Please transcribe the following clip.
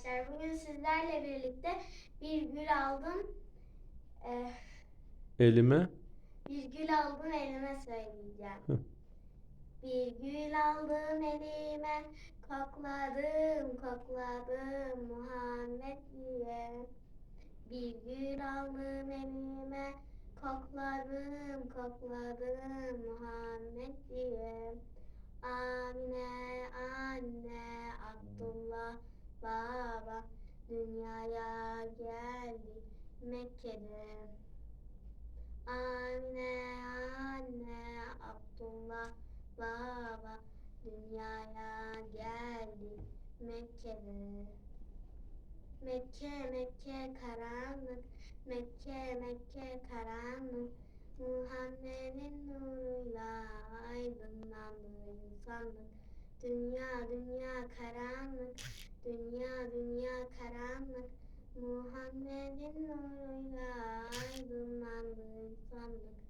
arkadaşlar. Bugün sizlerle birlikte bir gül aldım. eh, Elime. Bir gül aldım elime söyleyeceğim. Bir gül aldım elime, kokladım kokladım Muhammed diye. Bir gül aldım elime, kokladım kokladım Muhammed diye. Amine anne Abdullah baba dünyaya geldi Mekke'de. Amine anne Abdullah baba dünyaya geldi Mekke'de. Mekke Mekke karanlık, Mekke Mekke karanlık, Muhammed'in nuruyla aydınlandı insanlık. Dünya dünya karanlık, dünya dünya karanlık, Muhammed'in nuruyla aydınlandı insanlık.